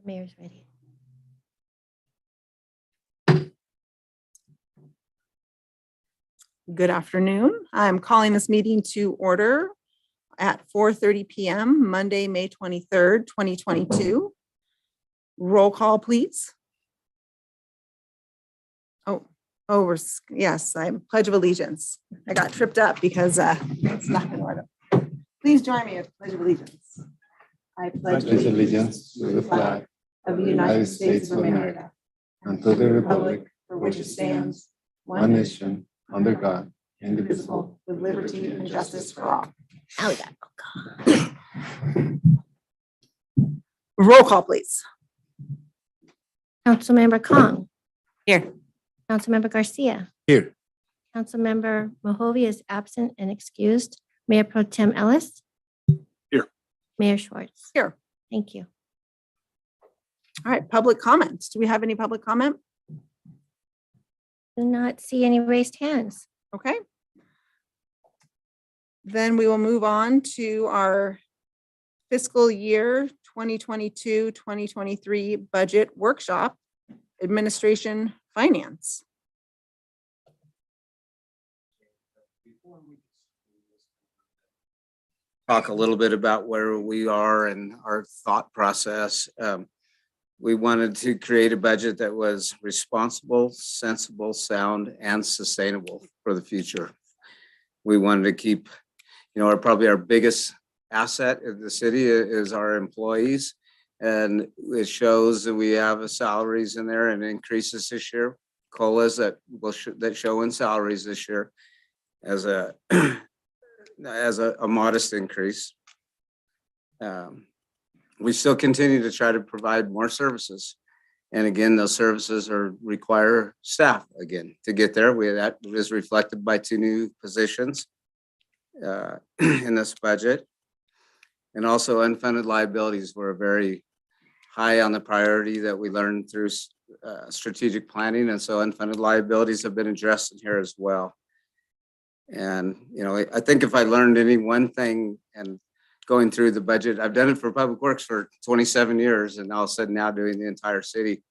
Mayor's ready. Good afternoon. I'm calling this meeting to order at 4:30 PM, Monday, May 23rd, 2022. Roll call, please. Yes, I pledge of allegiance. I got tripped up because it's not in order. Please join me at the pledge of allegiance. I pledge allegiance to the flag of the United States of America and to the republic for which it stands, one nation, under God, indivisible. indivisible, with liberty and justice for all. Now we got roll call. Roll call, please. Councilmember Kong. Here. Councilmember Garcia. Here. Councilmember Mohovia is absent and excused. Mayor Pro Tem Ellis. Here. Mayor Schwartz. Here. Thank you. All right, public comments. Do we have any public comment? Do not see any raised hands. Okay. Then we will move on to our fiscal year 2022, 2023 budget workshop, administration, finance. Talk a little bit about where we are and our thought process. We wanted to create a budget that was responsible, sensible, sound, and sustainable for the future. We wanted to keep, probably our biggest asset in the city is our employees. And it shows that we have salaries in there and increases this year, COLAs that show in salaries this year as a modest increase. We still continue to try to provide more services. And again, those services require staff again to get there. That is reflected by 2 new positions in this budget. And also unfunded liabilities were very high on the priority that we learned through strategic planning. And so unfunded liabilities have been addressed in here as well. And, I think if I learned any one thing and going through the budget, I've done it for Public Works for 27 years and all of a sudden now doing the entire city.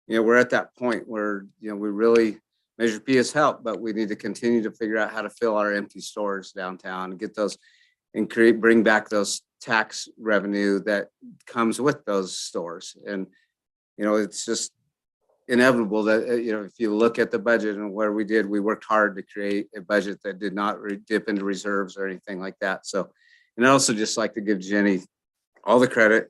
We're at that point where, we really, Measure P has helped, but we need to continue to figure out how to fill our empty stores downtown and get those and bring back those tax revenue that comes with those stores. And, it's just inevitable that, if you look at the budget and where we worked hard to create a budget that did not dip into reserves or anything like that. So, and I also just like to give Jenny all the credit.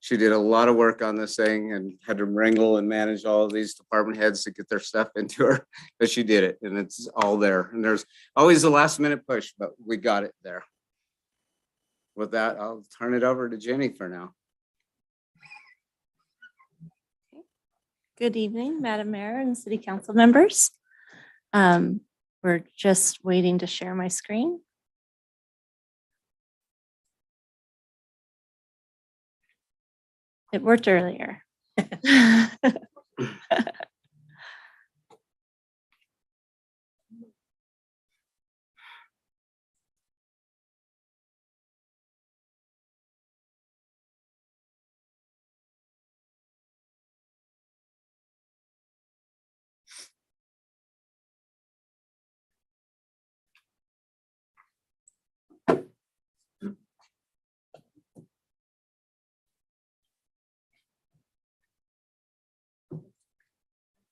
She did a lot of work on this thing and had to wrangle and manage all of these department heads to get their stuff into her, but she did it and it's all there. And there's always a last minute push, but we got it there. With that, I'll turn it over to Jenny for now. Good evening, Madam Mayor and City Council members. We're just waiting to share my screen. It worked earlier.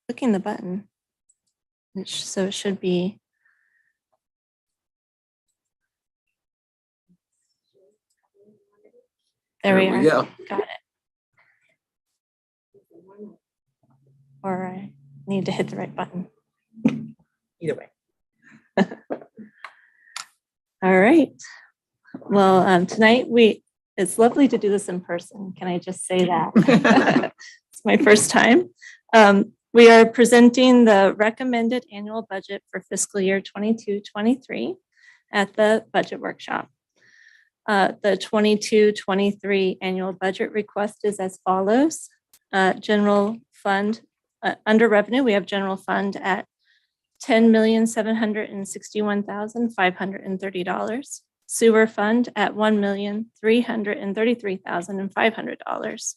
Clicking the button. So it should be. There we are. go. Got it. Or I need to hit the right button. Either way. All right. Well, tonight it's lovely to do this in person. Can I just say that? It's my first time. We are presenting the recommended annual budget for fiscal year 22-23 at the budget workshop. The 22-23 annual budget request is as follows. General fund, under revenue, we have general fund at $10,761,530. Sewer fund at $1,333,500.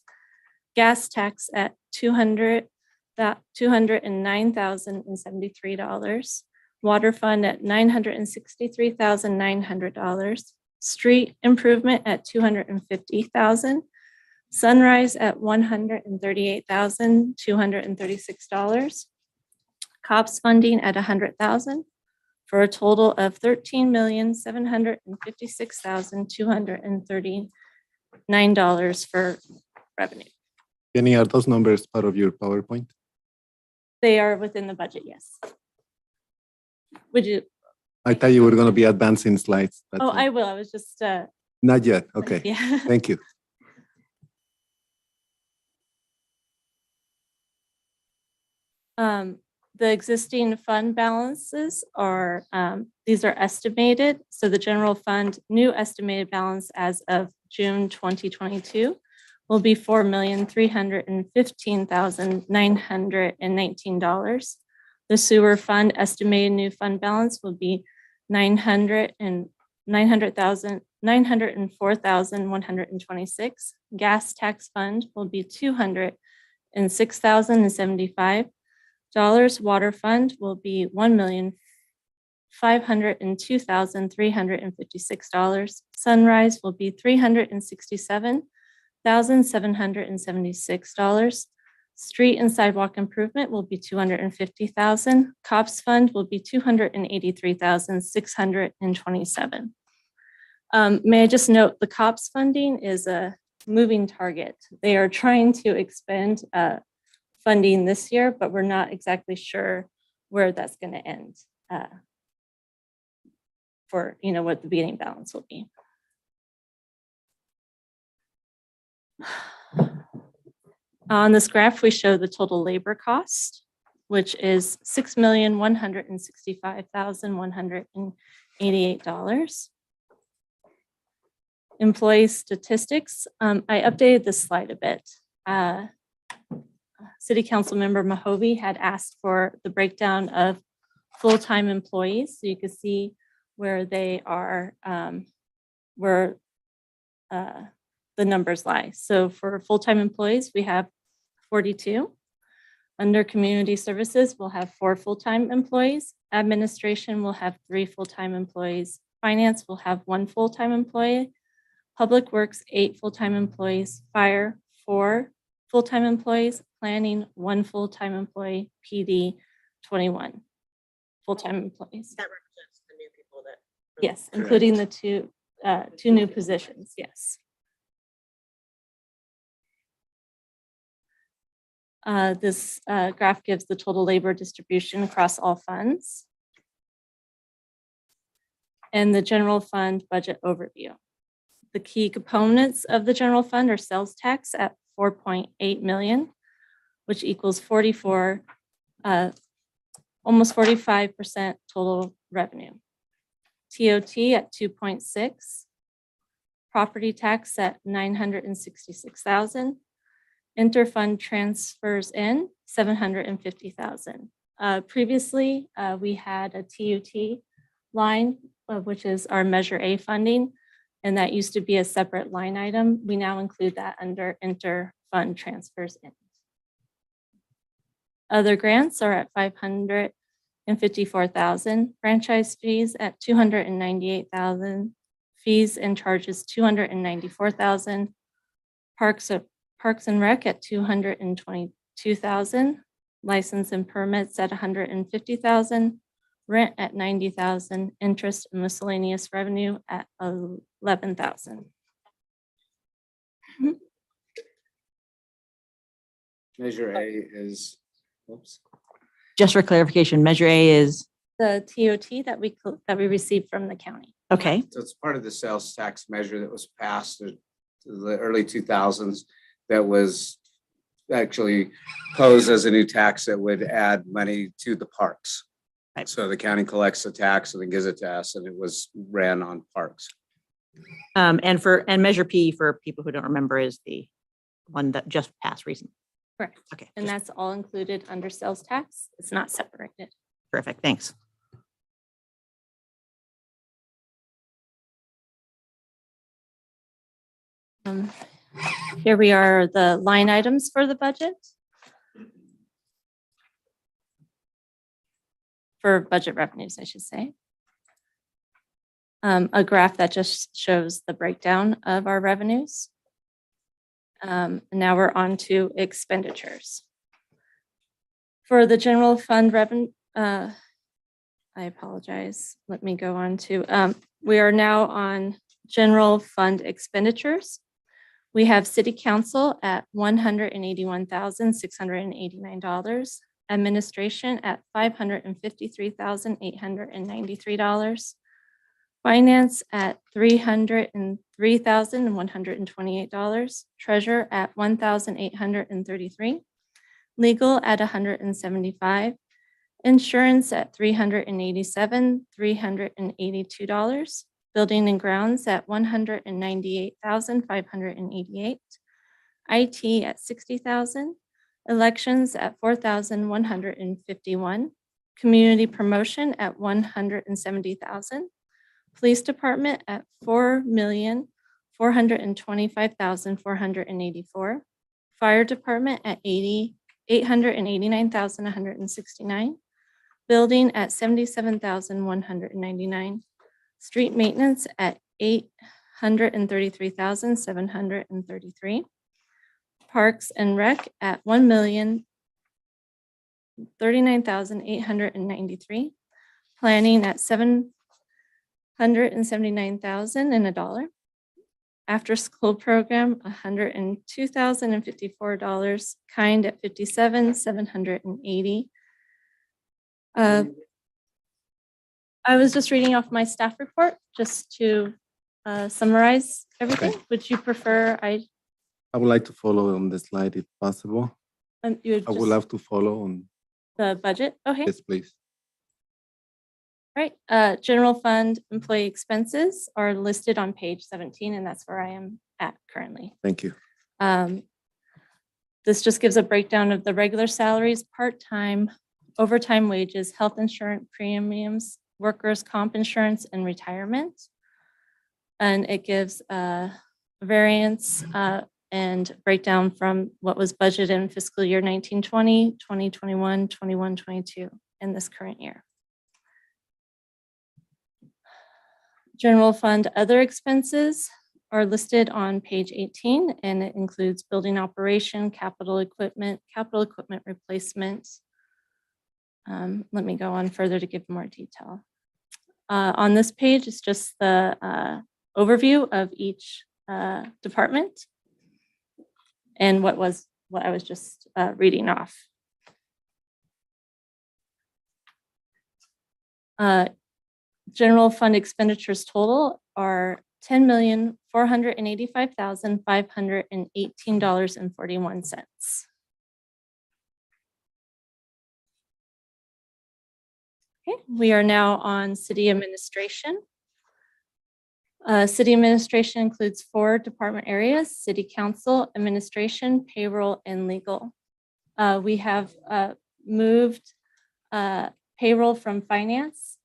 gas tax at $209,073, water fund at $963,900, street improvement at $250,000, Sunrise at $138,236, COPS funding at $100,000, for a total of $13,756,239 for revenue. Jenny, are those numbers part of your PowerPoint? They are within the budget, yes. Would you, I thought you were going to be advancing slides. That's oh, all. I will. I was just, Not yet. Okay. yeah. Thank you. The existing fund balances are, these are estimated. So the general fund new estimated balance as of June 2022 will be $4,315,919. The sewer fund estimated new fund balance will be $904,126. Gas tax fund will be $206,075. Water fund will be $1,502,356. Sunrise will be $367,776. Street and sidewalk improvement will be $250,000. COPS fund will be $283,627. May I just note the COPS funding is a moving target. They are trying to expend funding this year, but we're not exactly sure where that's going to end for, what the beginning balance will be. On this graph, we show the total labor cost, which is $6,165,188. Employee statistics. I updated this slide a bit. City Council Member Mahovey had asked for the breakdown of full-time employees, so you can see where they are, where the numbers lie. So for full-time employees, we have 42. Under community services, we'll have 4 full-time employees. Administration will have 3 full-time employees. Finance will have 1 full-time employee. Public Works, 8 full-time employees. Fire, 4 full-time employees. Planning, 1 full-time employee. PD, 21 full-time employees. That represents the new people that. Yes, including the two new positions, yes. This graph gives the total labor distribution across all funds. And the general fund budget overview. The key components of the general fund are sales tax at 4.8 million, which equals almost 45% total revenue. TOT at 2.6, property tax at 966,000, interfund transfers in 750,000. Previously, we had a TUT line, which is our Measure A funding, and that used to be a separate line item. We now include that under interfund transfers in. Other grants are at 554,000, franchise fees at 298,000, fees and charges 294,000, Parks and Rec at 222,000, license and permits at 150,000, rent at 90,000, interest and miscellaneous revenue at 11,000. Measure A is, oops. Just for clarification, Measure A is, The TOT that we received from the county. okay, So it's part of the sales tax measure that was passed in the early 2000s that was actually posed as a new tax that would add money to the parks. Right. So the county collects the tax and then gives it to us, and it was ran on parks. and Measure P, for people who don't remember, is the one that just passed recently. Correct. Okay, And just that's all included under sales tax. It's not separated. terrific, thanks. Here we are, the line items for the budget. For budget revenues, I should say. A graph that just shows the breakdown of our revenues. Now we're on to expenditures. For the general fund revenue, I apologize. Let me go on to, we are now on general fund expenditures. We have city council at $181,689, administration at $553,893, finance at $303,128, treasurer at $1,833, legal at $175, insurance at $387,382, building and grounds at $198,588, IT at $60,000, elections at $4,151, community promotion at $170,000, police department at $4,425,484, fire department at $889,169, building at $77,199, street maintenance at $833,733, parks and rec at $1,039,893, planning at $779,001, after school program $102,054, kind at $57,780. I was just reading off my staff report just to summarize everything. Okay. Would you prefer I would like to follow on the slide if possible. you would I would just love to follow on the budget? Okay, this, please. right. General fund employee expenses are listed on page 17, and that's where I am at currently. Thank you. This just gives a breakdown of the regular salaries, part-time, overtime wages, health insurance premiums, workers' comp insurance, and retirement. And it gives a variance and breakdown from what was budgeted in fiscal year 1920, 2021, 21-22, and this current year. General fund other expenses are listed on page 18, and it includes building operation, capital equipment replacement. Let me go on further to give more detail. On this page, it's just the overview of each department and what I was just reading off. General fund expenditures total are $10,485,518.41. Okay, we are now on city administration. City administration includes 4 department areas: city council, administration, payroll, and legal. We have moved payroll from finance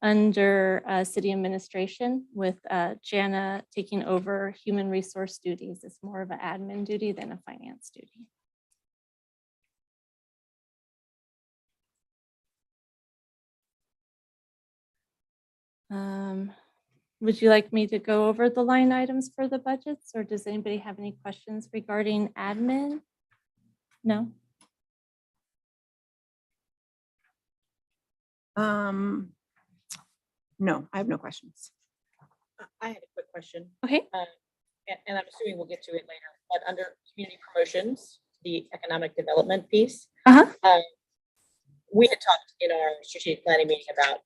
under city administration, with Jana taking over human resource duties. It's more of an admin duty than a finance duty. Would you like me to go over the line items for the budgets, or does anybody have any questions regarding admin? No? No, I have no questions. I had a quick question, Okay, and I'm assuming we'll get to it later, but under community promotions, the economic development piece. We had talked in our strategic planning meeting about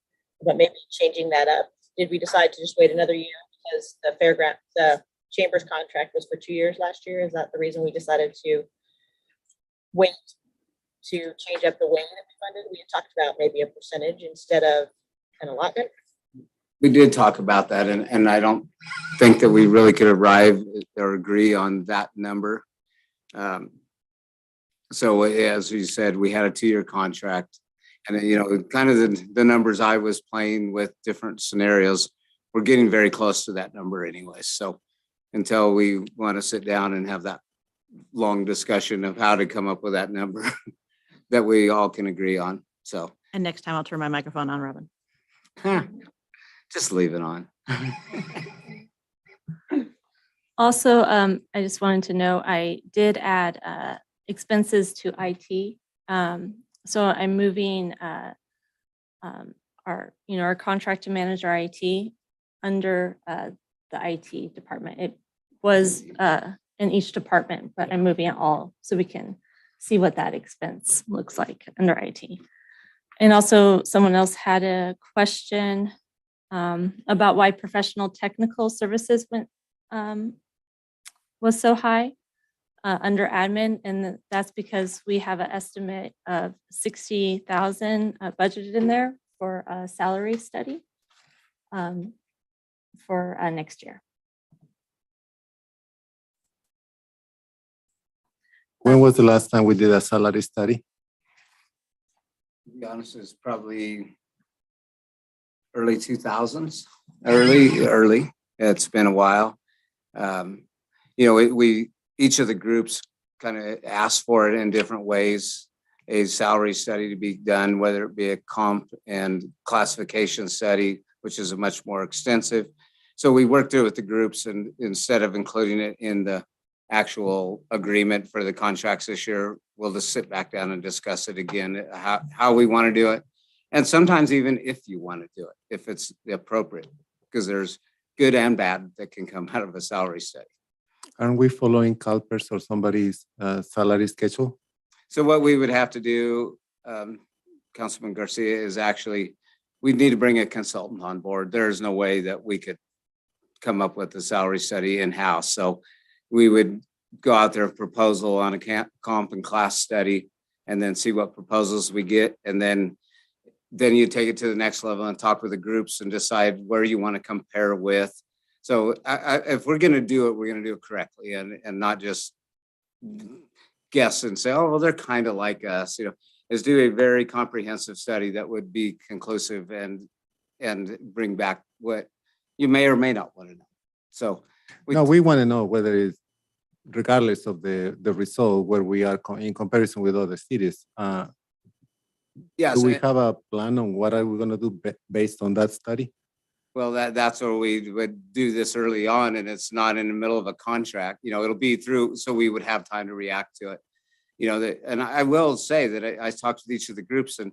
maybe changing that up. Did we decide to just wait another year because the chamber's contract was for 2 years last year? Is that the reason we decided to wait to change up the way that we funded? We had talked about maybe a percentage instead of an allotment. We did talk about that, and I don't think that we really could arrive or agree on that number. So as you said, we had a 2-year contract, and kind of the numbers I was playing with different scenarios, we're getting very close to that number anyway. So until we want to sit down and have that long discussion of how to come up with that number that we all can agree on. So And next time I'll turn my microphone on, Robin. just leave it on. Also, I just wanted to know, I did add expenses to IT. So I'm moving our contract to manage our IT under the IT department. It was in each department, but I'm moving it all so we can see what that expense looks like under IT. And also, someone else had a question about why professional technical services was so high under admin, and that's because we have an estimate of 60,000 budgeted in there for a salary study for next year. When was the last time we did a salary study? To be honest, it's probably early 2000s, early. It's been a while. We each of the groups kind of asked for it in different ways, a salary study to be done, whether it be a comp and classification study, which is a much more extensive. So we worked through it with the groups, and instead of including it in the actual agreement for the contracts this year, we'll just sit back down and discuss it again, how we want to do it. And sometimes even if you want to do it, if it's appropriate, because there's good and bad that can come out of a salary study. Aren't we following CalPERS or somebody's salary schedule? So what we would have to do, Councilman Garcia, is actually, we need to bring a consultant on board. There is no way that we could come up with a salary study in-house. So we would go out there with a proposal on a comp and class study and then see what proposals we get. And then you take it to the next level and talk with the groups and decide where you want to compare with. So if we're going to do it, we're going to do it correctly and not just guess and say, oh, well, they're kind of like us, is do a very comprehensive study that would be conclusive and bring back what you may or may not want to know. So we want to know whether it's regardless of the result, where we are in comparison with other cities. yes, Do we have a plan on what are we going to do based on that study? well, that's where we would do this early on, and it's not in the middle of a contract. It'll be through, so we would have time to react to it. And I will say that I talked with each of the groups, and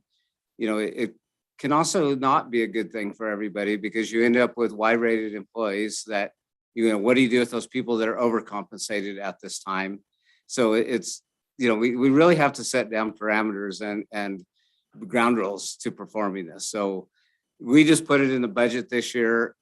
it can also not be a good thing for everybody, because you end up with Y-rated employees that, what do you do with those people that are overcompensated at this time? So it's, we really have to set down parameters and ground rules to performing this. So we just put it in the budget this year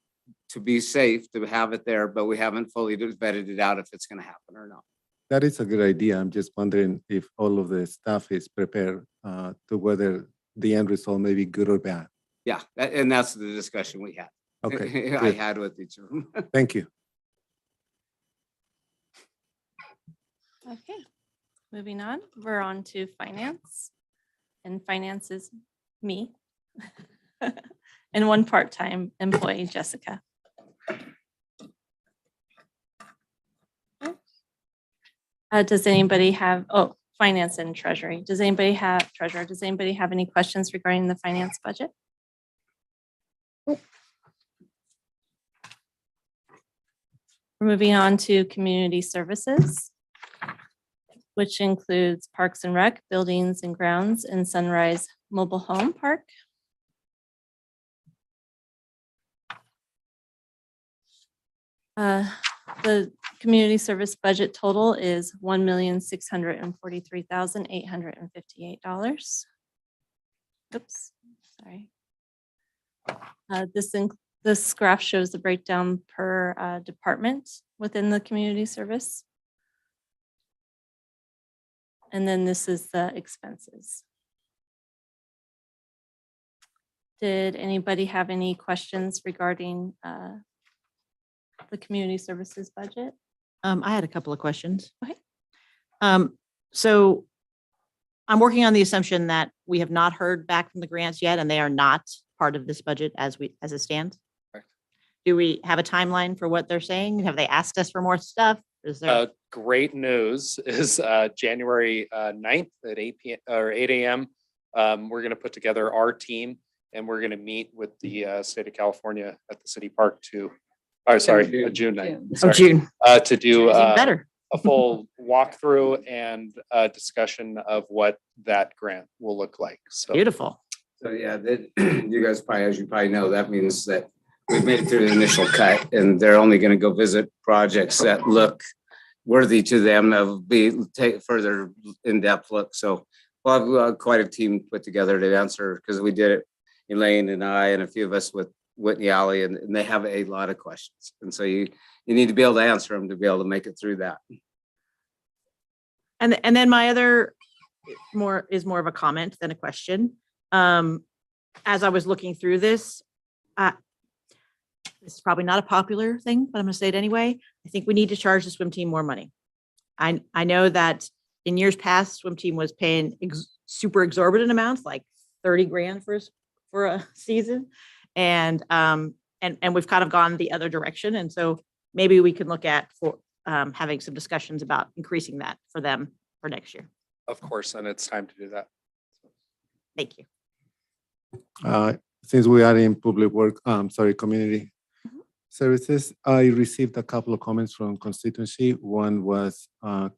to be safe, to have it there, but we haven't fully vetted it out if it's going to happen or not. That is a good idea. I'm just wondering if all of the staff is prepared to whether the end result may be good or bad. Yeah, and that's the discussion we had. Okay, I good. had with each of them. Thank you. Okay, moving on, we're on to finance. And finance is me. And one part-time employee, Jessica. Does anybody have, finance and treasury. Does anybody have any questions regarding the finance budget? We're moving on to community services, which includes Parks and Rec, Buildings and Grounds, and Sunrise Mobile Home Park. The community service budget total is $1,643,858. Oops, sorry. This graph shows the breakdown per department within the community service. And then this is the expenses. Did anybody have any questions regarding the community services budget? I had a couple of questions. Okay. So I'm working on the assumption that we have not heard back from the grants yet, and they are not part of this budget as it stands. Correct. Do we have a timeline for what they're saying? Have they asked us for more stuff? Is there, Great news is January 9th at 8 p.m. or 8 a.m. We're going to put together our team and we're going to meet with the state of California at the city park to, or sorry, June 9th. oh, sorry, June, to do even better. a full walkthrough and discussion of what that grant will look like. So Beautiful. So yeah, that, you guys probably, as you probably know, that means that we've made it through the initial cut and they're only gonna go visit projects that look worthy to them of take further in-depth look. So we'll have quite a team put together to answer, because we did it, Elaine and I and a few of us with Whitney Alley, and they have a lot of questions. And so you need to be able to answer them to be able to make it through that. And then my other more of a comment than a question. As I was looking through this, this is probably not a popular thing, but I'm gonna say it anyway. I think we need to charge the swim team more money. I know that in years past, swim team was paying super exorbitant amounts, like 30 grand for a season. And we've kind of gone the other direction. And so maybe we can look at having some discussions about increasing that for them for next year. of course, and it's time to do that. Thank you. Since we are in public work, community services, I received a couple of comments from constituency. One was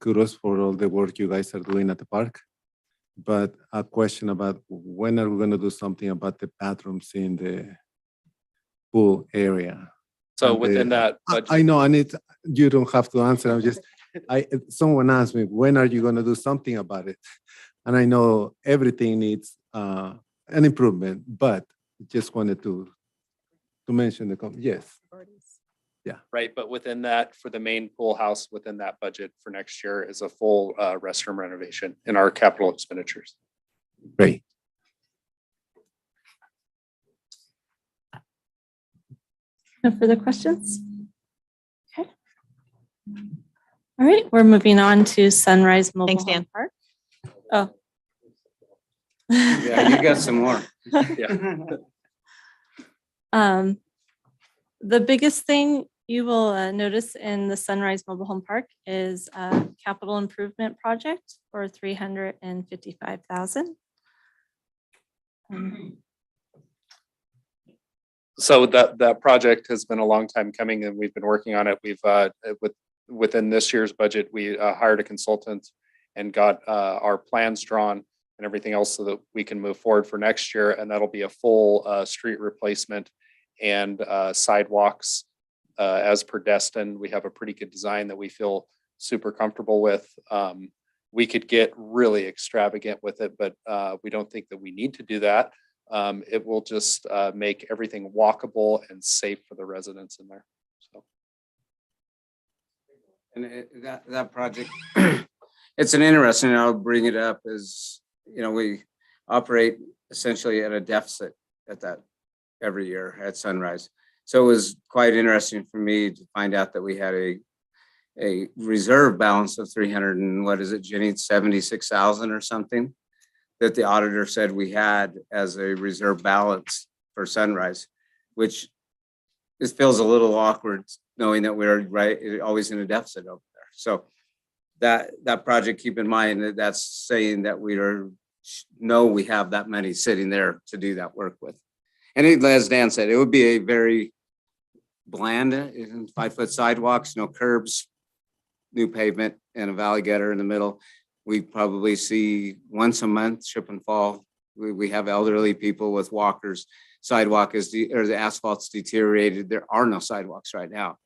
kudos for all the work you guys are doing at the park. But a question about when are we going to do something about the bathrooms in the pool area? So And within that I budget, know, and you don't have to answer. I'm just, someone asked me, when are you going to do something about it? And I know everything needs an improvement, but just wanted to mention yes. right, but within that, for the main pool house, within that budget for next year is a full restroom renovation in our capital expenditures. Great. No further questions? Okay. All right, we're moving on to Sunrise Mobile Thanks, Home Dan. Park. Oh. Yeah, you got some more. The biggest thing you will notice in the Sunrise Mobile Home Park is a capital improvement project for $355,000. So that project has been a long time coming and we've been working on it. We've within this year's budget, we hired a consultant and got our plans drawn and everything else so that we can move forward for next year. And that'll be a full street replacement and sidewalks as per Destin. We have a pretty good design that we feel super comfortable with. We could get really extravagant with it, but we don't think that we need to do that. It will just make everything walkable and safe for the residents in there. So. And that project, it's an interesting, I'll bring it up, is, we operate essentially at a deficit at that every year at Sunrise. So it was quite interesting for me to find out that we had a reserve balance of 300 and what is it, Jenny, 76,000 or something that the auditor said we had as a reserve balance for Sunrise, which it feels a little awkward knowing that we're always in a deficit over there. So that project, keep in mind that that's saying that we have that money sitting there to do that work with. And as Dan said, it would be a very bland 5-foot sidewalks, no curbs, new pavement, and a valley gutter in the middle. We probably see once a month, trip and fall. We have elderly people with walkers. Sidewalk the asphalt's deteriorated. There are no sidewalks right now.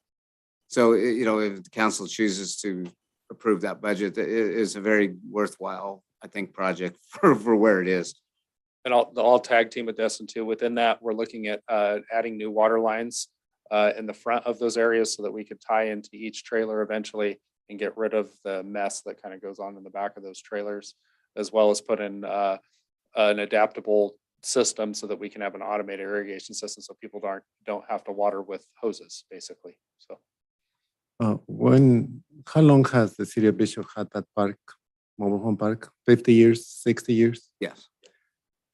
So, if the council chooses to approve that budget, it is a very worthwhile, I think, project for where it is. And I'll tag team with Destin too. Within that, we're looking at adding new water lines in the front of those areas so that we could tie into each trailer eventually and get rid of the mess that kind of goes on in the back of those trailers, as well as put in an adaptable system so that we can have an automated irrigation system so people don't have to water with hoses, basically. So. How long has the city of Bishop had that park, mobile home park? 50 years, 60 years? Yes.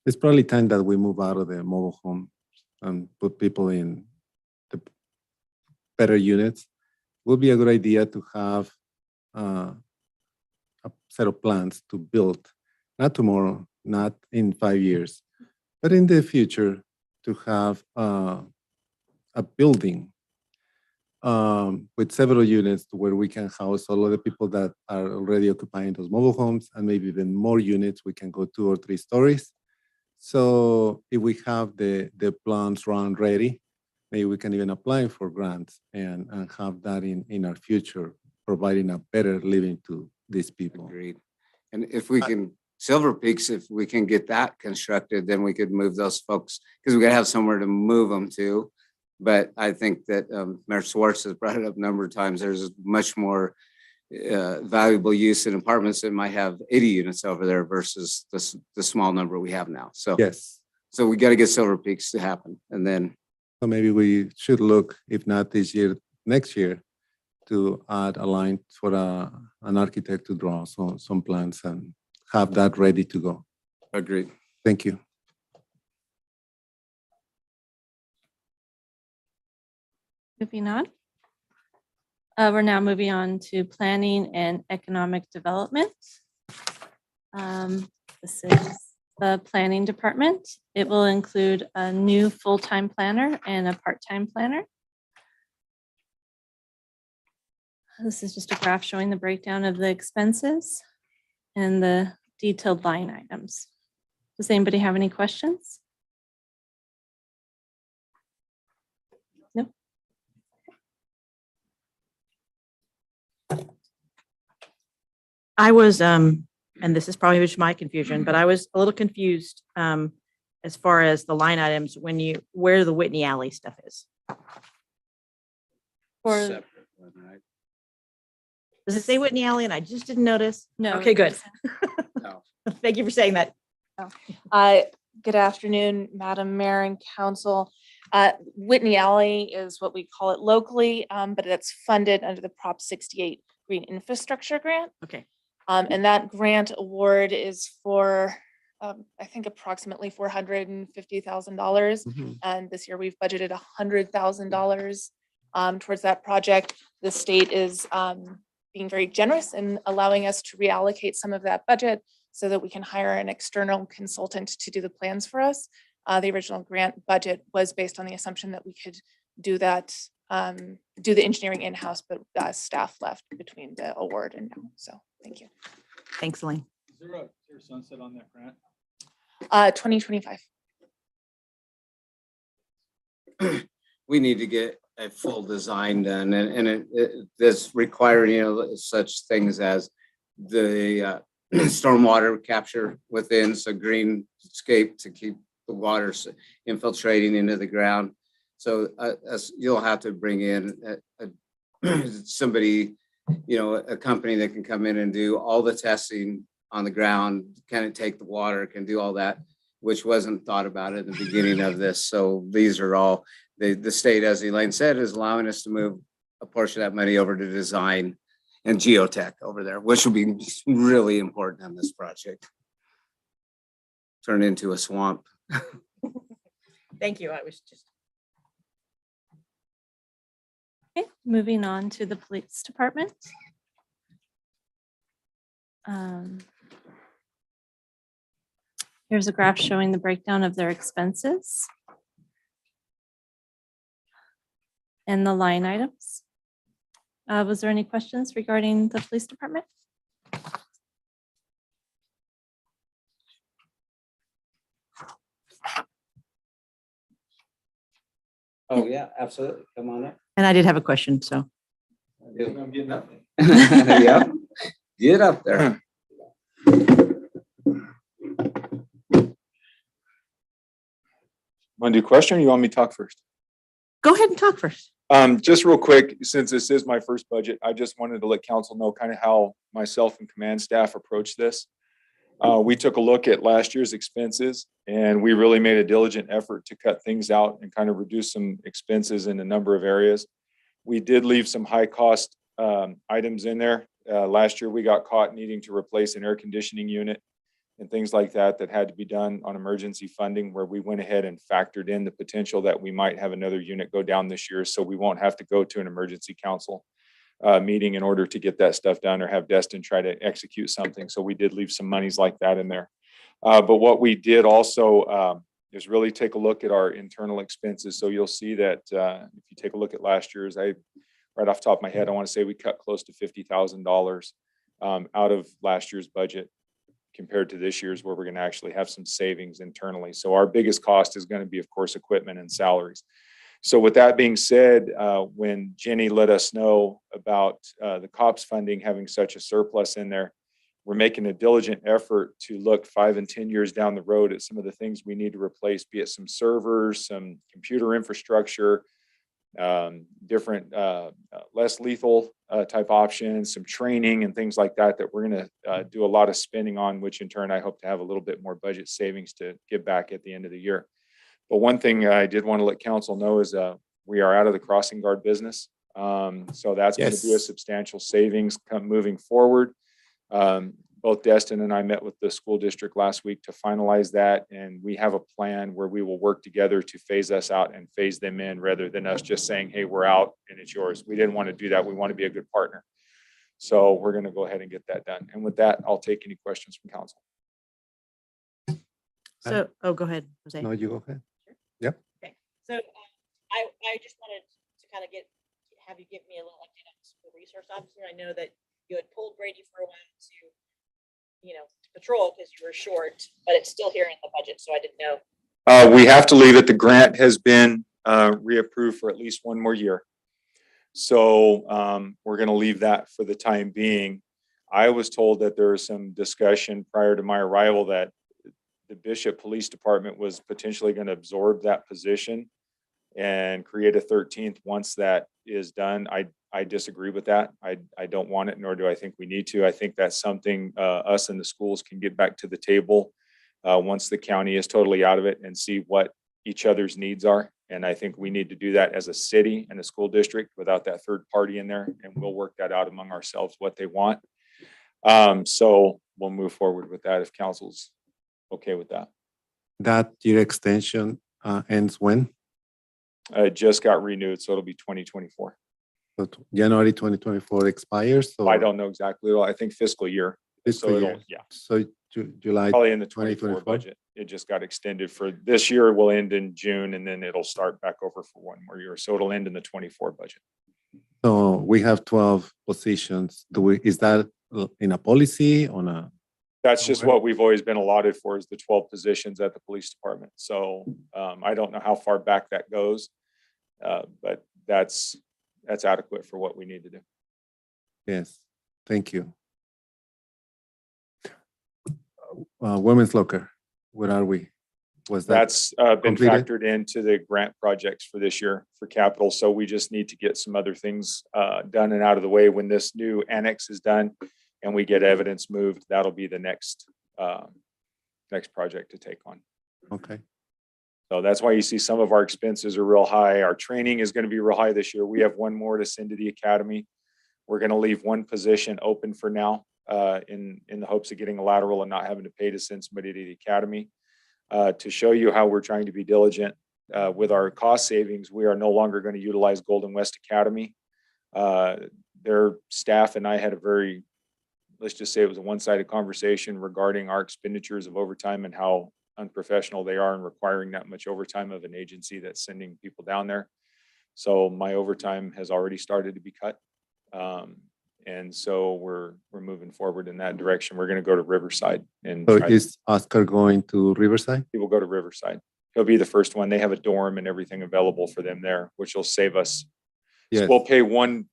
It's probably time that we move out of the mobile home and put people in the better units. would be a good idea to have a set of plans to build, not tomorrow, not in 5 years, but in the future to have a building with several units to where we can house all of the people that are already occupying those mobile homes, and maybe even more units. We can go 2 or 3 stories. So if we have the plans run ready, maybe we can even apply for grants and have that in our future, providing a better living to these people. Agreed. And if we can, Silver Peaks, if we can get that constructed, then we could move those folks, because we gotta have somewhere to move them to. But I think that Mayor Schwartz has brought it up a number of times. There's much more valuable use in apartments that might have 80 units over there versus the small number we have now. So, Yes. so we got to get Silver Peaks to happen. And then, So maybe we should look, if not this year, next year, to add a line for an architect to draw some plans and have that ready to go. agreed. Thank you. Moving on. We're now moving on to planning and economic development. This is the planning department. It will include a new full-time planner and a part-time planner. This is just a graph showing the breakdown of the expenses and the detailed line items. Does anybody have any questions? No? I was, and this is probably just my confusion, but I was a little confused as far as the line items where the Whitney Alley stuff is. For, Separate one, right? Does it say Whitney Alley? And I just didn't notice. no. Okay, good. No. Thank you for saying that. Good afternoon, Madam Mayor and Council. Whitney Alley is what we call it locally, but it's funded under the Prop 68 Green Infrastructure Grant. Okay. And that grant award is for, I think approximately $450,000. And this year we've budgeted $100,000 towards that project. The state is being very generous in allowing us to reallocate some of that budget so that we can hire an external consultant to do the plans for us. The original grant budget was based on the assumption that we could do that, do the engineering in-house, but staff left between the award and now. So thank you. Thanks, Elaine. Is there a sunset on that grant? 2025. We need to get a full design done, and it does require, you know, such things as the stormwater capture within, so greenscape to keep the water infiltrating into the ground. So as you'll have to bring in somebody, you know, a company that can come in and do all the testing on the ground, kind of take the water, can do all that, which wasn't thought about at the beginning of this. So these are all, the state, as Elaine said, is allowing us to move a portion of that money over to design and geotech over there, which will be really important on this project. Turn into a swamp. Thank you. I was just. Okay, moving on to the police department. Here's a graph showing the breakdown of their expenses and the line items. Was there any questions regarding the police department? Oh, yeah, absolutely. Come on up. And I did have a question, so. I'm getting up. Yep. Get up there. Want to do question or you want me to talk first? Go ahead and talk first. Just real quick, since this is my first budget, I just wanted to let council know kind of how myself and command staff approach this. We took a look at last year's expenses and we really made a diligent effort to cut things out and kind of reduce some expenses in a number of areas. We did leave some high cost items in there. Last year, we got caught needing to replace an air conditioning unit and things like that that had to be done on emergency funding, where we went ahead and factored in the potential that we might have another unit go down this year. So we won't have to go to an emergency council. meeting in order to get that stuff done, or have Destin try to execute something. So we did leave some monies like that in there. But what we did also is really take a look at our internal expenses. So you'll see that if you take a look at last year's, right off the top of my head, I want to say we cut close to $50,000 out of last year's budget compared to this year's, where we're going to actually have some savings internally. So our biggest cost is going to be, of course, equipment and salaries. So with that being said, when Jenny let us know about the COPS funding having such a surplus in there, we're making a diligent effort to look 5 and 10 years down the road at some of the things we need to replace, be it some servers, some computer infrastructure, different less lethal type options, some training and things like that, that we're going to do a lot of spending on, which in turn I hope to have a little bit more budget savings to give back at the end of the year. But one thing I did want to let council know is we are out of the crossing guard business. So that's going to be a Yes. substantial savings moving forward. Both Destin and I met with the school district last week to finalize that. And we have a plan where we will work together to phase us out and phase them in, rather than us just saying, hey, we're out and it's yours. We didn't want to do that. We want to be a good partner. So we're going to go ahead and get that done. And with that, I'll take any questions from council. So, oh, go ahead, Jose. No, you go ahead. So I just wanted to kind of have you give me a little update on the school resource officer. I know that you had pulled Brady for a while to patrol because you were short, but it's still here in the budget, so I didn't know. We have to leave it. The grant has been reapproved for at least one more year. So we're going to leave that for the time being. I was told that there was some discussion prior to my arrival that the Bishop Police Department was potentially going to absorb that position and create a 13th once that is done. I disagree with that. I don't want it, nor do I think we need to. I think that's something us and the schools can get back to the table once the county is totally out of it, and see what each other's needs are. And I think we need to do that as a city and a school district without that third party in there, and we'll work that out among ourselves what they want. So we'll move forward with that if council's okay with that. That year extension ends when? It just got renewed, so it'll be 2024. So January 2024 expires? I don't know exactly. I think fiscal year. Fiscal So it'll, year. yeah, So July, probably in the 24 2024? budget. It just got extended for this year. Will end in June, and then it'll start back over for one more year. So it'll end in the 24 budget. so we have 12 positions. Is that in a policy on a? That's just Okay. what we've always been allotted for, is the 12 positions at the police department. So I don't know how far back that goes, but that's adequate for what we need to do. Yes, thank you. Women's locker, where are we? Was that? That's been completed? factored into the grant projects for this year for capital. So we just need to get some other things done and out of the way. When this new annex is done and we get evidence moved, that'll be the next project to take on. Okay, So that's why you see some of our expenses are real high. Our training is going to be real high this year. We have one more to send to the academy. We're going to leave one position open for now in the hopes of getting a lateral and not having to pay to send somebody to the academy. To show you how we're trying to be diligent with our cost savings, we are no longer going to utilize Golden West Academy. Their staff and I had a very, let's just say it was a one-sided conversation regarding our expenditures of overtime and how unprofessional they are in requiring that much overtime of an agency that's sending people down there. So my overtime has already started to be cut. And so we're moving forward in that direction. We're going to go to Riverside and so try- is Oscar going to Riverside? he will go to Riverside. He'll be the first one. They have a dorm and everything available for them there, which will save us. So Yes. we'll pay one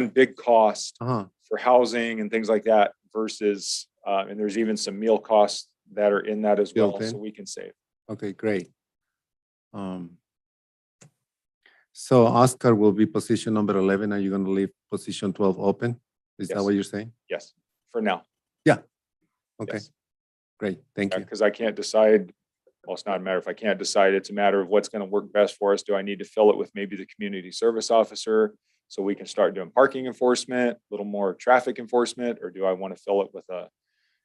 big cost Uh-huh. for housing and things like that versus, and there's even some meal costs that are in that as well, Built in. so we can save. Okay, great. So Oscar will be position number 11. Are you going to leave position 12 open? Is that Yes. what you're saying? Yes, for now. Okay, Yes. great, thank you. Because I can't decide, well, it's not a matter if I can't decide, it's a matter of what's going to work best for us. Do I need to fill it with maybe the community service officer so we can start doing parking enforcement, a little more traffic enforcement, or do I want to fill it with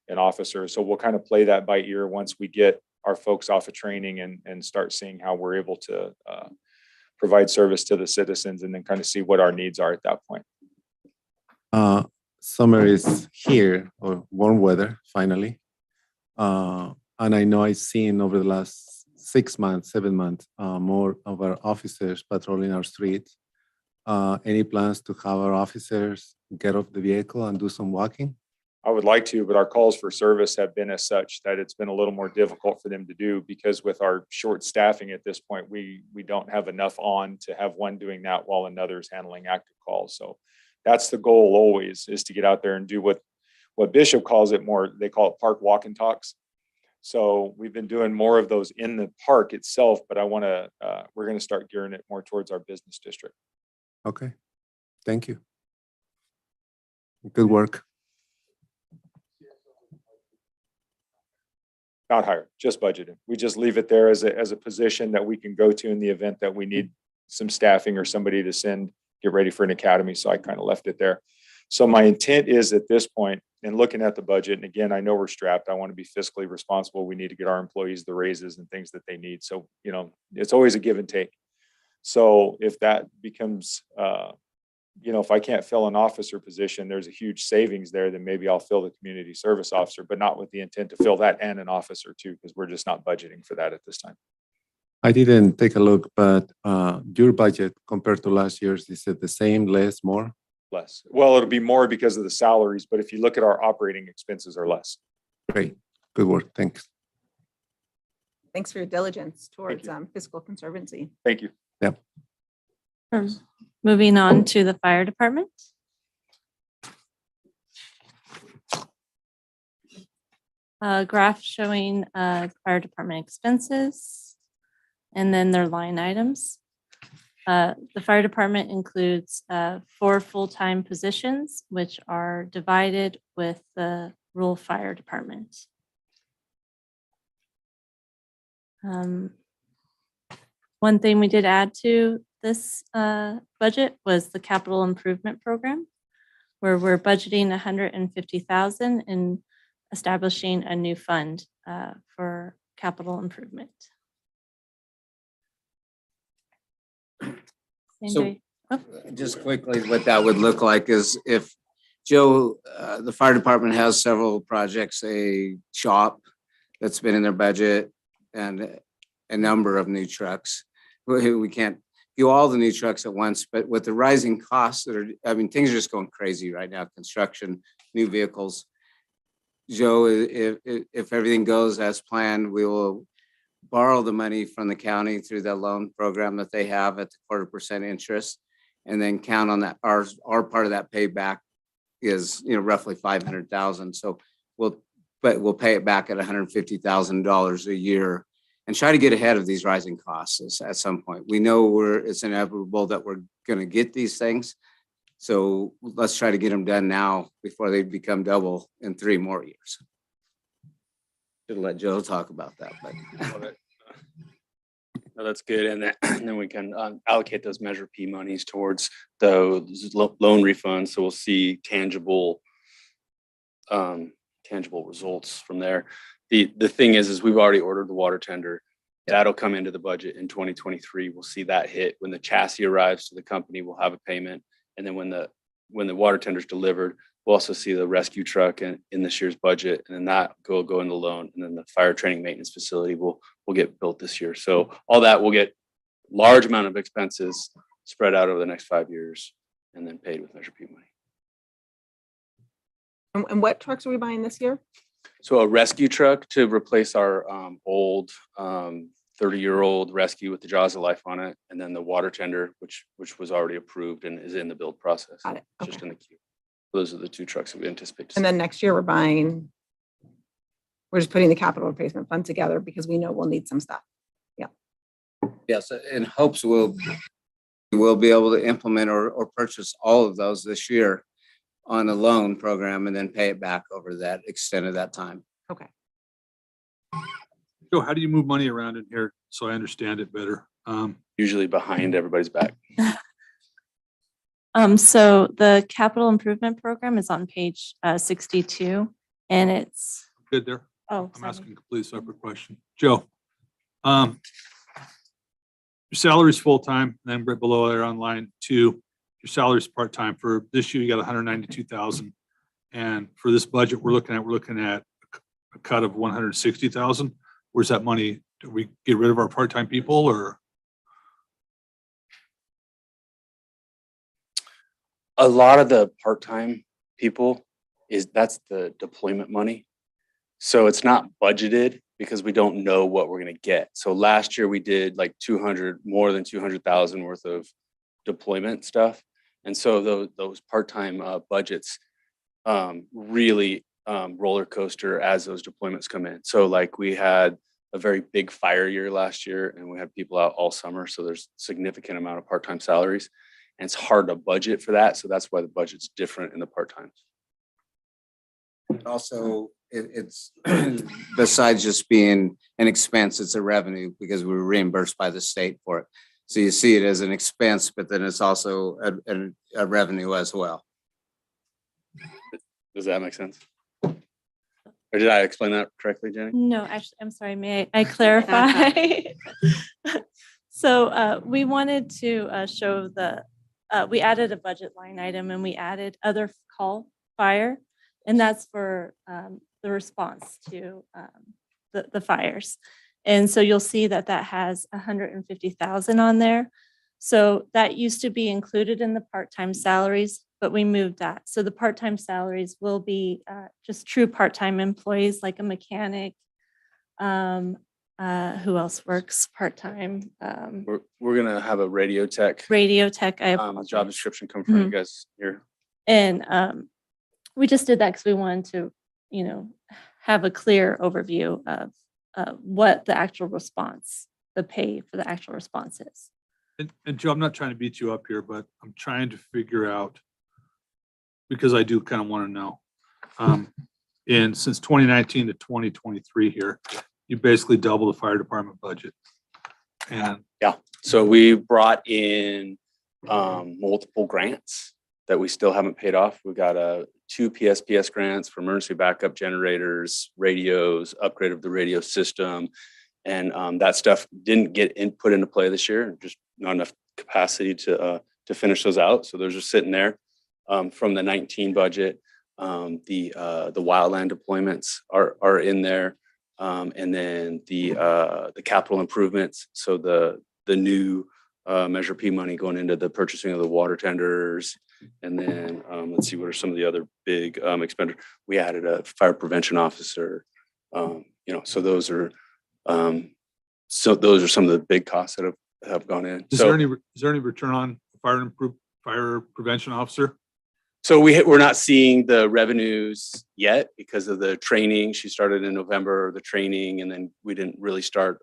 an officer? So we'll kind of play that by ear once we get our folks off of training and start seeing how we're able to provide service to the citizens, and then kind of see what our needs are at that point. Summer is here, or warm weather, finally. And I know I've seen over the last 6 months, 7 months, more of our officers patrolling our streets. Any plans to have our officers get off the vehicle and do some walking? I would like to, but our calls for service have been as such that it's been a little more difficult for them to do because with our short staffing at this point, we don't have enough on to have one doing that while another's handling active calls. So that's the goal always, is to get out there and do what Bishop calls it more, they call it park walk and talks. So we've been doing more of those in the park itself, but we're going to start gearing it more towards our business district. Okay, thank you. Good work. Not hired, just budgeted. We just leave it there as a position that we can go to in the event that we need some staffing or somebody to get ready for an academy. So I kind of left it there. So my intent is at this point, and looking at the budget, and again, I know we're strapped. I want to be fiscally responsible. We need to get our employees the raises and things that they need. So, it's always a give and take. So if that becomes, if I can't fill an officer position, there's a huge savings there, then maybe I'll fill the community service officer, but not with the intent to fill that and an officer too, because we're just not budgeting for that at this time. I didn't take a look, but your budget compared to last year's, is it the same, less, more? Less. Well, it'll be more because of the salaries, but if you look at our operating expenses are less. Great, good work, thanks. Thanks for your diligence towards fiscal conservancy. Thank you. Yep. Moving on to the fire department. Graph showing fire department expenses and then their line items. The fire department includes 4 full-time positions, which are divided with the rural fire department. One thing we did add to this budget was the capital improvement program, where we're budgeting $150,000 and establishing a new fund for capital improvement. So Anybody? Oh, just quickly, what that would look like is if Joe, the fire department has several projects, a shop that's been in their budget and a number of new trucks. We can't do all the new trucks at once, but with the rising costs things are just going crazy right now, construction, new vehicles. Joe, if everything goes as planned, we will borrow the money from the county through the loan program that they have at the 0.25% interest, and then count on that. Our part of that payback is, roughly $500,000. So we'll pay it back at $150,000 a year and try to get ahead of these rising costs at some point. We know it's inevitable that we're going to get these things. So let's try to get them done now before they become double in 3 more years. Should let Joe talk about that, but. No, that's good. And then we can allocate those Measure P monies towards those loan refunds. So we'll see tangible results from there. The thing is we've already ordered the water tender. That'll come into the budget in 2023. We'll see that hit when the chassis arrives to the company. We'll have a payment, and then when the water tender is delivered, we'll also see the rescue truck in this year's budget, and then that will go into loan, and then the fire training maintenance facility will get built this year. So all that will get large amount of expenses spread out over the next 5 years, and then paid with Measure P money. And what trucks are we buying this year? So a rescue truck to replace our old 30-year-old rescue with the jaws of life on it, and then the water tender, which was already approved and is in the build process. Got it. Just Okay. in the queue. Those are the 2 trucks that we anticipate. And then next year we're just putting the capital replacement fund together because we know we'll need some stuff. Yes, in hopes we'll be able to implement or purchase all of those this year on a loan program and then pay it back over that extent of that time. Okay. Joe, how do you move money around in here so I understand it better? Usually behind everybody's back. So the capital improvement program is on page 62, and it's, Good there. oh, I'm sorry. asking a completely separate question. Joe, your salary's full-time, then right below there on line 2, your salary's part-time. For this year, you got 192,000. And for this budget, we're looking at a cut of 160,000. Where's that money? Do we get rid of our part-time people or? A lot of the part-time people that's the deployment money. So it's not budgeted because we don't know what we're gonna get. So last year we did like more than 200,000 worth of deployment stuff. And so those part-time budgets really roller coaster as those deployments come in. So like we had a very big fire year last year and we had people out all summer. So there's significant amount of part-time salaries and it's hard to budget for that. So that's why the budget's different in the part-times. Also, it's besides just being an expense, it's a revenue because we're reimbursed by the state for it. So you see it as an expense, but then it's also a revenue as well. Does that make sense? Or did I explain that correctly, Jenny? No, actually, I'm sorry, may I clarify? So we wanted to show we added a budget line item and we added other call fire. And that's for the response to the fires. And so you'll see that has 150,000 on there. So that used to be included in the part-time salaries, but we moved that. So the part-time salaries will be just true part-time employees like a mechanic. Who else works part-time? We're gonna have a radio tech Radio tech. I job apologize. description come from you guys here. And we just did that because we wanted to, have a clear overview of what the actual response, the pay for the actual response is. And Joe, I'm not trying to beat you up here, but I'm trying to figure out, because I do kind of want to know. And since 2019 to 2023 here, you basically double the fire department budget. And So we brought in multiple grants that we still haven't paid off. We got 2 PSPS grants for emergency backup generators, radios, upgrade of the radio system. And that stuff didn't get put into play this year, just not enough capacity to finish those out. So those are sitting there from the 19 budget. The wildland deployments are in there. And then the capital improvements. So the new Measure P money going into the purchasing of the water tenders. And then let's see, what are some of the other big expenditures? We added a fire prevention officer. So those are some of the big costs that have gone in. is there any return on fire prevention officer? So we're not seeing the revenues yet because of the training. She started in November, the training, and then we didn't really start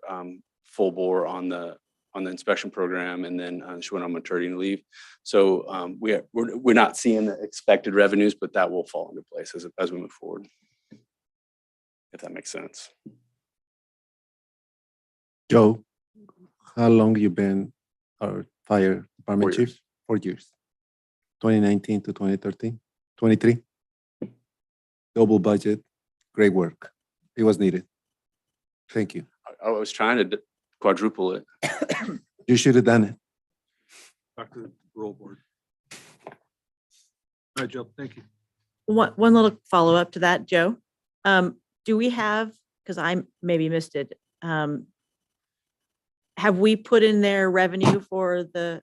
full bore on the inspection program, and then she went on maternity leave. So we're not seeing the expected revenues, but that will fall into place as we move forward. If that makes sense. Joe, how long you been our fire department 4 chief? 4 years. 2019 to 2013, 23. Double budget, great work. It was needed. Thank you. I was trying to quadruple it. You should have done it. Back to the roll board. All right, Joe, thank you. One little follow-up to that, Joe. Do we have, because I maybe missed it, have we put in their revenue for the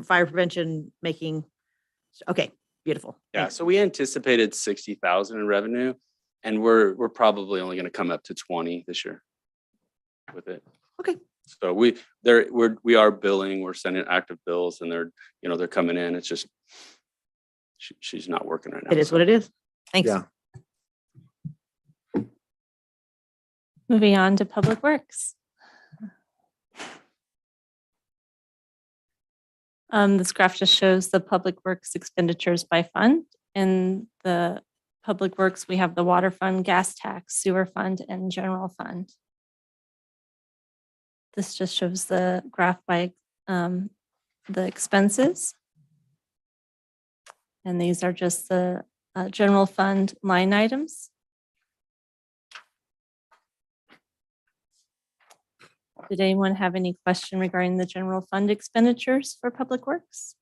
fire prevention making? Okay, beautiful. Yeah, so we anticipated 60,000 in revenue, and we're probably only going to come up to 20 this year with it. Okay. So we are billing, we're sending active bills, and they're coming in. It's just she's not working right now. It is what it is. Thanks. Yeah. Moving on to Public Works. This graph just shows the Public Works expenditures by fund. In the Public Works, we have the water fund, gas tax, sewer fund, and general fund. This just shows the graph by the expenses. And these are just the general fund line items. Did anyone have any question regarding the general fund expenditures for Public Works?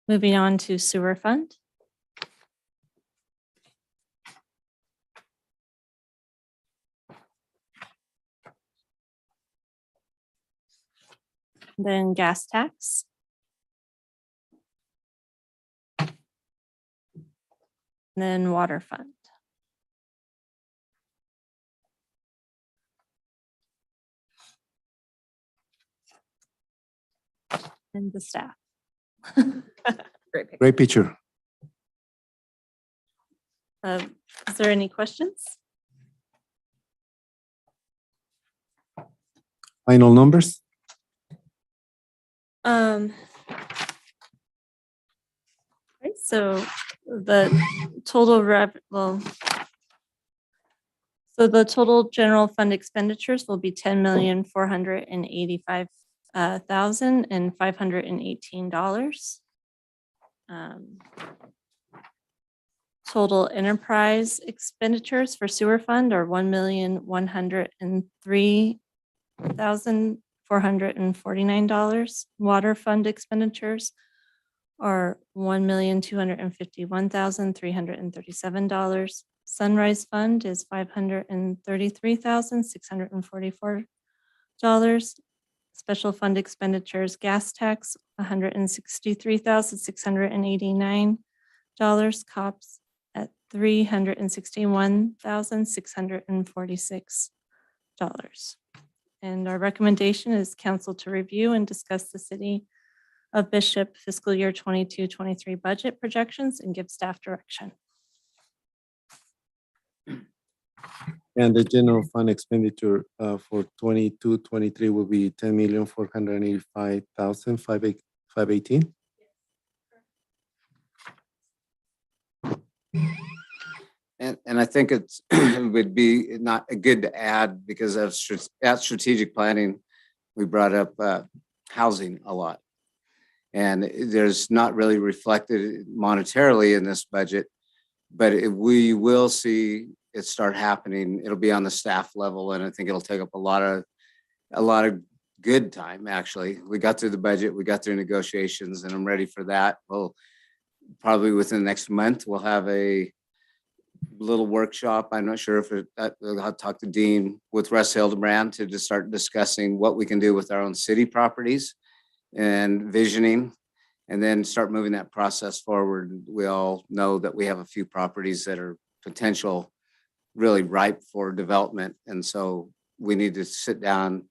Moving on to sewer fund. Then gas tax. Then water fund. And the staff. Great pick. Great picture. Is there any questions? Final numbers? Right, so the total so the total general fund expenditures will be $10,485,518. Total enterprise expenditures for sewer fund are $1,103,449. Water fund expenditures are $1,251,337. Sunrise fund is $533,644. Special fund expenditures, gas tax, $163,689. COPS at $361,646. And our recommendation is council to review and discuss the city of Bishop fiscal year 22-23 budget projections and give staff direction. And the general fund expenditure for 22-23 will be $10,485,518. And I think it's, it would be not good to add, because at strategic planning, we brought up housing a lot. And there's not really reflected monetarily in this budget, but we will see it start happening. It'll be on the staff level, and I think it'll take up a lot of good time, actually. We got through the budget, we got through negotiations, and I'm ready for that. Well, probably within the next month, we'll have a little workshop. I'm not sure if I'll talk to Dean with Russ Hildebrand to just start discussing what we can do with our own city properties and visioning, and then start moving that process forward. We all know that we have a few properties that are potential really ripe for development. And so we need to sit down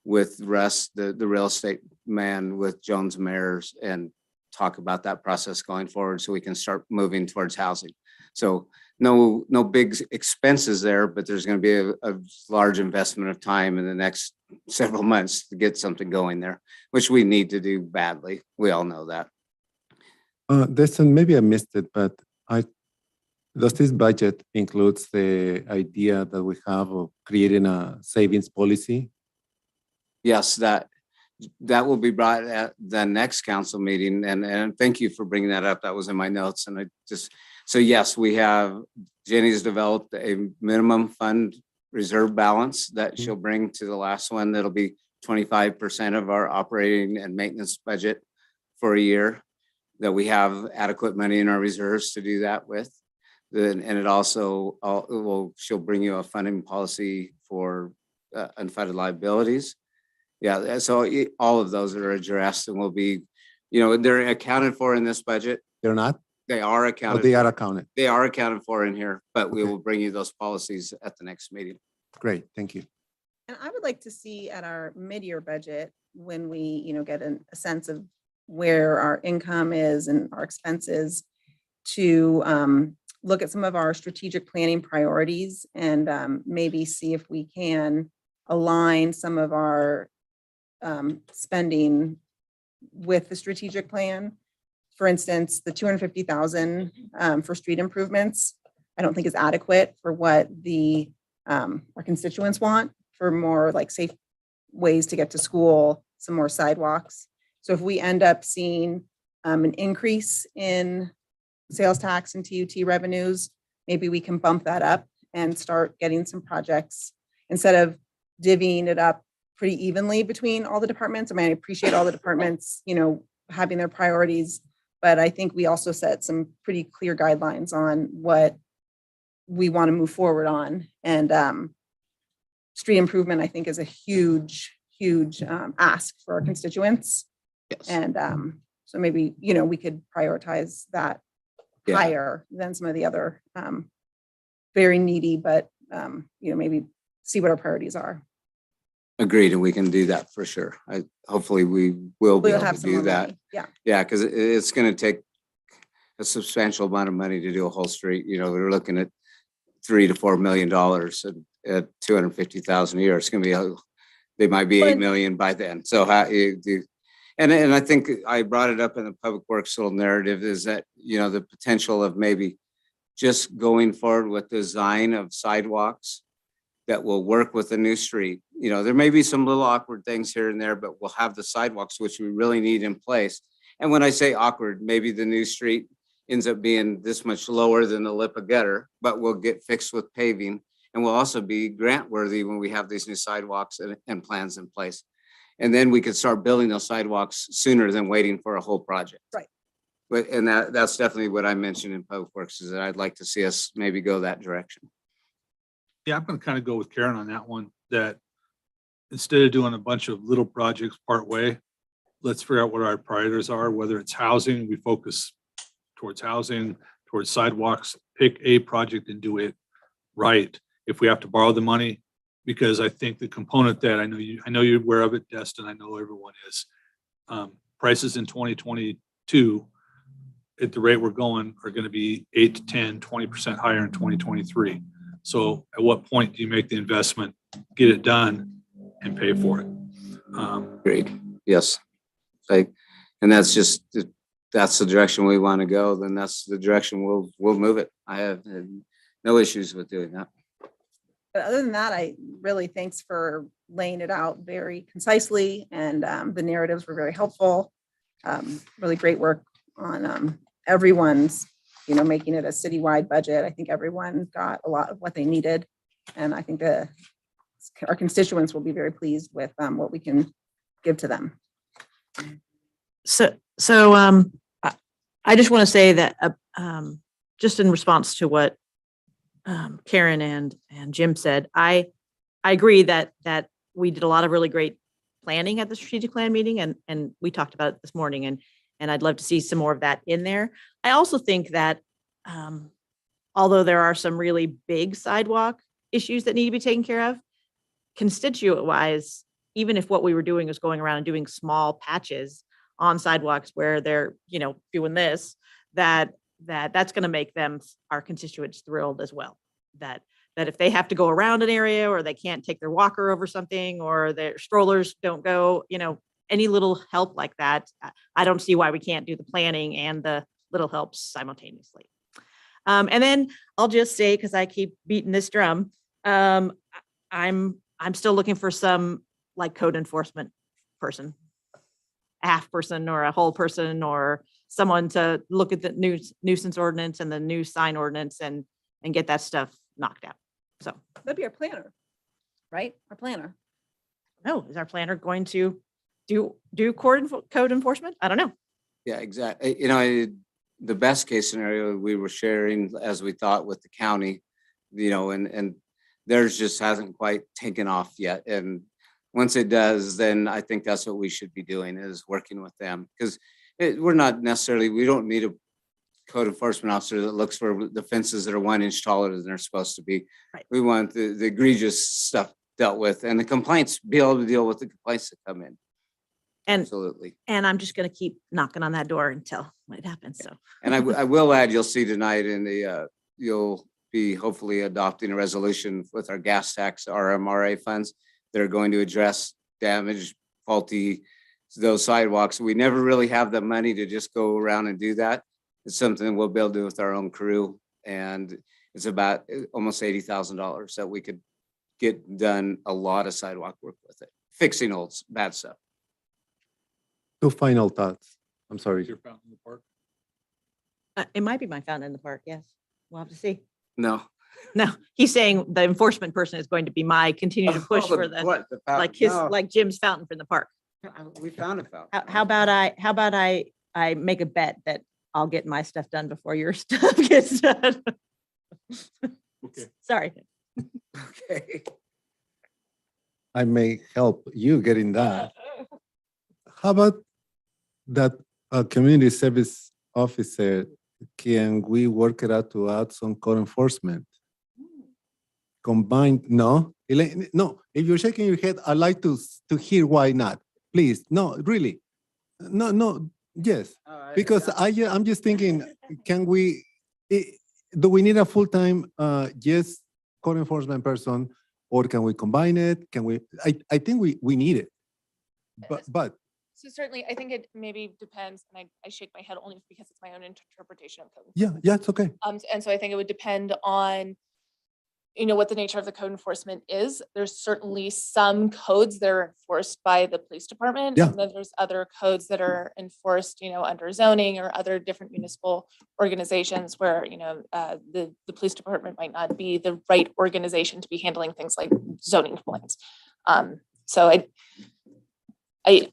with Russ, the real estate man, with Jones Mayors, and talk about that process going forward so we can start moving towards housing. So no big expenses there, but there's going to be a large investment of time in the next several months to get something going there, which we need to do badly. We all know that. Maybe I missed it, but does this budget includes the idea that we have of creating a savings policy? Yes, that will be brought at the next council meeting. And thank you for bringing that up. That was in my notes. And so yes, Jenny's developed a minimum fund reserve balance that she'll bring to the last one. That'll be 25% of our operating and maintenance budget for a year, that we have adequate money in our reserves to do that with. And it also, she'll bring you a funding policy for unfunded liabilities. Yeah, so all of those are addressed and will be, they're accounted for in this budget. They're not? They are accounted. They are accounted. They are accounted for in here, but we will bring you those policies at the next meeting. Great, thank you. And I would like to see at our mid-year budget, when we, get a sense of where our income is and our expenses, to look at some of our strategic planning priorities and maybe see if we can align some of our spending with the strategic plan. For instance, the $250,000 for street improvements, I don't think is adequate for what our constituents want, for more like safe ways to get to school, some more sidewalks. So if we end up seeing an increase in sales tax and TUT revenues, maybe we can bump that up and start getting some projects instead of divvying it up pretty evenly between all the departments. I mean, I appreciate all the departments, having their priorities, But I think we also set some pretty clear guidelines on what we want to move forward on. And street improvement, I think, is a huge, huge ask for our constituents. Yes. And so maybe, you know, we could prioritize that Yeah. higher than some of the other very needy, but, you know, maybe see what our priorities are. Agreed, and we can do that for sure. Hopefully we will be We'll able have to some do more that. money. Yeah. Yeah, because it's gonna take a substantial amount of money to do a whole street. You know, we're looking at $3 to $4 million at 250,000 a year. It's gonna be, they might be 8 But- million by then. So how you do, and I think I brought it up in the public works little narrative is that, you know, the potential of maybe just going forward with design of sidewalks that will work with the new street. You know, there may be some little awkward things here and there, but we'll have the sidewalks, which we really need in place. And when I say awkward, maybe the new street ends up being this much lower than the lip of gutter, but we'll get fixed with paving. And we'll also be grant worthy when we have these new sidewalks and plans in place. And then we could start building those sidewalks sooner than waiting for a whole project. Right. But, and that's definitely what I mentioned in public works is that I'd like to see us maybe go that direction. Yeah, I'm gonna kind of go with Karen on that one, that instead of doing a bunch of little projects part way, let's figure out what our priorities are, whether it's housing, we focus towards housing, towards sidewalks, pick a project and do it right. If we have to borrow the money, because I think the component that I know you're aware of it, Destin, I know everyone is. Prices in 2022, at the rate we're going, are gonna be 8 to 10, 20% higher in 2023. So at what point do you make the investment, get it done and pay for it? Agreed. Yes. Like, and that's just, that's the direction we want to go, then that's the direction we'll move it. I have no issues with doing that. But other than that, I really thanks for laying it out very concisely, and the narratives were very helpful. Really great work on everyone's, you know, making it a citywide budget. I think everyone got a lot of what they needed. And I think our constituents will be very pleased with what we can give to them. So I just want to say that, just in response to what Karen and Jim said, I agree that we did a lot of really great planning at the strategic plan meeting, and we talked about it this morning, and I'd love to see some more of that in there. I also think that although there are some really big sidewalk issues that need to be taken care of, constituent wise, even if what we were doing was going around and doing small patches on sidewalks where they're, you know, doing this, that's going to make them, our constituents, thrilled as well. That if they have to go around an area, or they can't take their walker over something, or their strollers don't go, you know, any little help like that, I don't see why we can't do the planning and the little helps simultaneously. And then I'll just say, because I keep beating this drum, I'm still looking for some like code enforcement person, a half person or a whole person, or someone to look at the nuisance ordinance and the new sign ordinance and get that stuff knocked out. So, That'd be our planner, right? Our planner. no, is our planner going to do code enforcement? I don't know. Yeah, exactly. You know, the best case scenario we were sharing as we thought with the county, you know, and theirs just hasn't quite taken off yet. And once it does, then I think that's what we should be doing, is working with them, because we don't need a code enforcement officer that looks for the fences that are 1 inch taller than they're supposed to be. Right. We want the egregious stuff dealt with, and the complaints, be able to deal with the complaints that come in. And Absolutely. and I'm just going to keep knocking on that door until it happens. So, And I will add, you'll see tonight in the, you'll be hopefully adopting a resolution with our gas tax, RMRA funds that are going to address damaged, faulty, those sidewalks. We never really have the money to just go around and do that. It's something we'll be able to do with our own crew. And it's about almost $80,000 that we could get done a lot of sidewalk work with it, fixing old bad stuff. 2 final thoughts. I'm sorry. Your fountain in the park. it might be my fountain in the park. Yes, we'll have to see. No. No, he's saying the enforcement person is going to be my continue to push for the What, the fountain? like his No, like Jim's fountain for the park. We found a fountain. How about I make a bet that I'll get my stuff done before your stuff gets done. Okay. Sorry. Okay. I may help you getting that. How about that community service officer? Can we work it out to add some code enforcement? Combined, no? Elaine, no, if you're shaking your head, I'd like to hear why not. Please, no, really. No, yes. Because I'm just thinking, can we, do we need a full-time, yes, code enforcement person? Or can we combine it? Can we, I think we need it. But So certainly, I think it maybe depends, and I shake my head only because it's my own interpretation of code. yeah, it's okay. And so I think it would depend on, what the nature of the code enforcement is. There's certainly some codes that are enforced by the police department. Yeah. And then there's other codes that are enforced, under zoning or other different municipal organizations where, the police department might not be the right organization to be handling things like zoning complaints. So I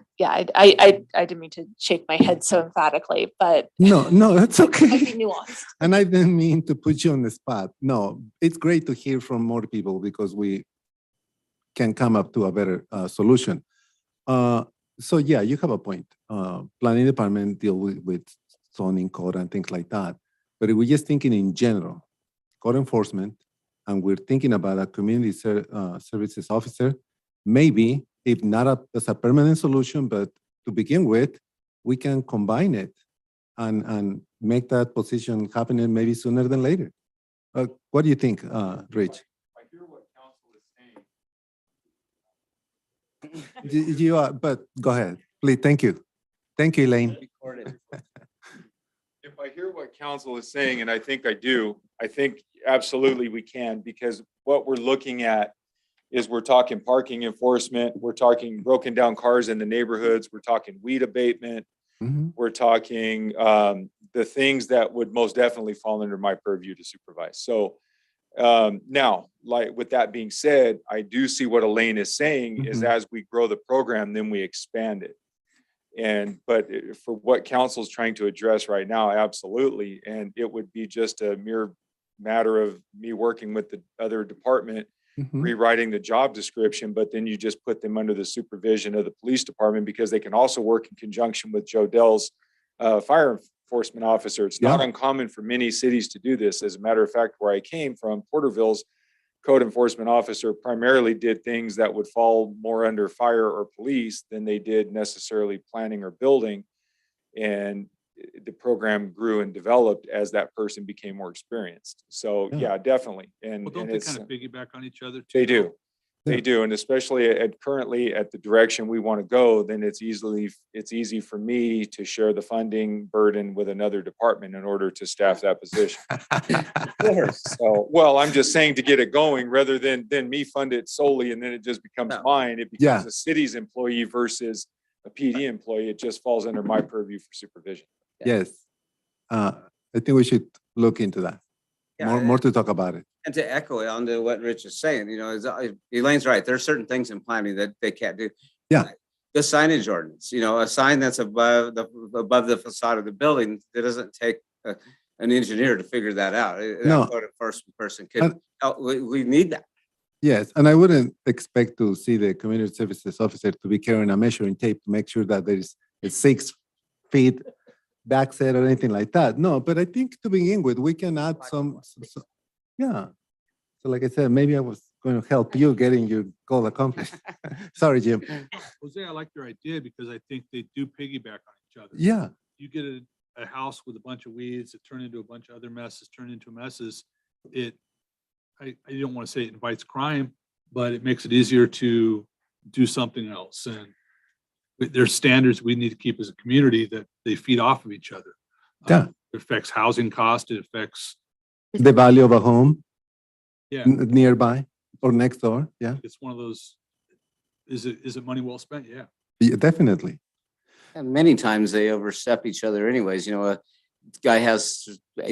didn't mean to shake my head so emphatically, but No, that's I okay. think nuanced. And I didn't mean to put you on the spot. No, it's great to hear from more people because we can come up to a better solution. So yeah, you have a point. Planning department deal with zoning code and things like that. But if we're just thinking in general, code enforcement, and we're thinking about a community services officer, maybe if not as a permanent solution, but to begin with, we can combine it and make that position happening maybe sooner than later. What do you think, Rich? I hear what council is saying. You are, but go ahead, please. Thank you. Thank you, Elaine. If I hear what council is saying, and I think I do, I think absolutely we can, because what we're looking at is we're talking parking enforcement, we're talking broken down cars in the neighborhoods, we're talking weed abatement, Mhm. we're talking the things that would most definitely fall under my purview to supervise. So now, like with that being said, I do see what Elaine is saying is Mhm. as we grow the program, then we expand it. But for what council's trying to address right now, absolutely. And it would be just a mere matter of me working with the other department, Mhm. rewriting the job description, but then you just put them under the supervision of the police department because they can also work in conjunction with Joe Dell's fire enforcement officer. It's not Yeah. uncommon for many cities to do this. As a matter of fact, where I came from, Porterville's code enforcement officer primarily did things that would fall more under fire or police than they did necessarily planning or building. And the program grew and developed as that person became more experienced. So Yeah. yeah, definitely. And Well, don't and they it's, kind of piggyback on each other? they too, though? do. They do. And especially currently at the direction we want to go, then it's easy for me to share the funding burden with another department in order to staff that position. So, well, I'm just saying to get it going rather than me fund it solely and then it just becomes No. mine. It Yeah. becomes a city's employee versus a PD employee. It just falls under my purview for supervision. Yes. I think we should look into that. Yeah, More to talk about it. And to echo on to what Rich is saying, Elaine's right. There are certain things in planning that they can't do. Yeah. The signage ordinance, a sign that's above the facade of the building, that doesn't take an engineer to figure that out. No. That code enforcement person can, we need that. Yes, and I wouldn't expect to see the community services officer to be carrying a measuring tape to make sure that there is a 6 feet backset or anything like that. No, but I think to begin with, we can add some, yeah. So like I said, maybe I was going to help you getting your goal accomplished. Sorry, Jim. Jose, I like your idea because I think they do piggyback on each other. Yeah, You get a house with a bunch of weeds that turn into a bunch of other messes, turn into messes. I don't want to say it invites crime, but it makes it easier to do something else. And there's standards we need to keep as a community that they feed off of each other. Yeah. It affects housing cost. It affects, the value of a home yeah, nearby or next door. Yeah, it's one of those, is it money well spent? Yeah. yeah, definitely. And many times they overstep each other anyways. A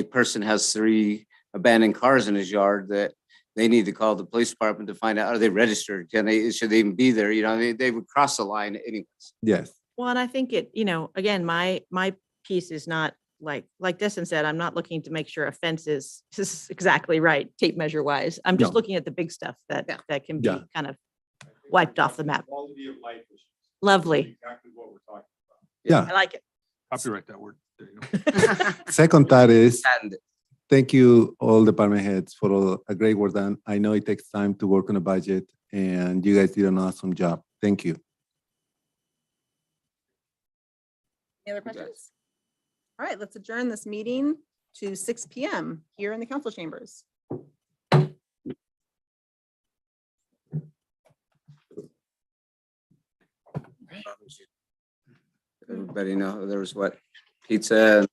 person has 3 abandoned cars in his yard that they need to call the police department to find out, are they registered? Should they even be there? They would cross the line anyways. Yes. Well, and I think again, my piece is not like Destin said, I'm not looking to make sure a fence is exactly right, tape measure wise. I'm just No. looking at the big stuff Yeah. that can be Yeah. kind of wiped off the map. Quality of life issues. Lovely. Exactly what we're talking about. Yeah. I like it. Copyright that word. There you go. Second thought is, And thank you all department heads for all a great work done. I know it takes time to work on a budget and you guys did an awesome job. Thank you. Any other questions? All right, let's adjourn this meeting to 6 PM here in the council chambers. everybody know there was what, pizza and